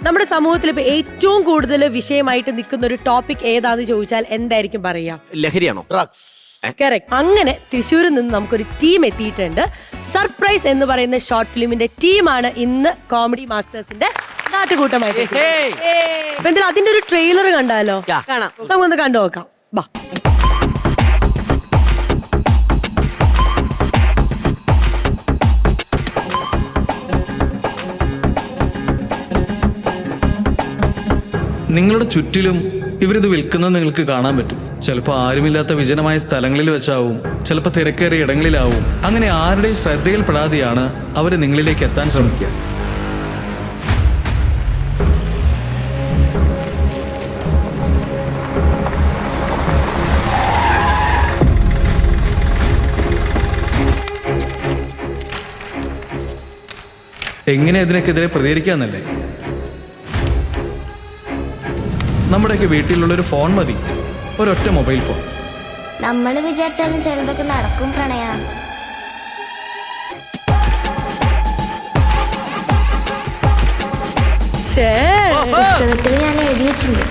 നമ്മുടെ സമൂഹത്തിൽ ഇപ്പൊ ഏറ്റവും കൂടുതൽ വിഷയമായിട്ട് നിൽക്കുന്ന ഒരു ടോപ്പിക് ഏതാന്ന് ചോദിച്ചാൽ എന്തായിരിക്കും പറയാ? ലഹരിയാണോ? ഡ്രഗ്സ്. കറക്റ്റ്. അങ്ങനെ തൃശ്ശൂരിൽ നിന്ന് നമുക്കൊരു ടീം എത്തിയിട്ടുണ്ട്. സർപ്രൈസ് എന്ന് പറയുന്ന ഷോർട്ട് ഫിലിമിന്റെ ടീമാണ് ഇന്ന് കോമഡി മാസ്റ്റേഴ്സിന്റെ നാട്ടുകൂട്ടമായിട്ട്. അപ്പൊ എന്തായാലും അതിന്റെ ഒരു ട്രെയിലർ കണ്ടാലോ? കാണാം. നമുക്കൊന്ന് കണ്ടു നോക്കാം. ബാ. നിങ്ങളുടെ ചുറ്റിലും ഇവരിത് വിൽക്കുന്നത് നിങ്ങൾക്ക് കാണാൻ പറ്റും. ചിലപ്പോൾ ആരുമില്ലാത്ത വിജനമായ സ്ഥലങ്ങളിൽ വെച്ചാവും, ചിലപ്പോൾ തിരക്കേറിയ ഇടങ്ങളിലാവും. അങ്ങനെ ആരുടെയും ശ്രദ്ധയിൽപ്പെടാതെയാണ് അവർ നിങ്ങളിലേക്ക് എത്താൻ ശ്രമിക്കുക. എങ്ങനെ ഇതിനൊക്കെതിരെ പ്രതികരിക്കാന്നല്ലേ? നമ്മുടെയൊക്കെ വീട്ടിലുള്ളൊരു ഫോൺ മതി, ഒരൊറ്റ മൊബൈൽ ഫോൺ. നമ്മൾ വിചാരിച്ചാലും ചിലതൊക്കെ നടക്കും പ്രണയ. പുസ്തകത്തിൽ ഞാൻ എഴുതി വെച്ചിട്ടുണ്ട്,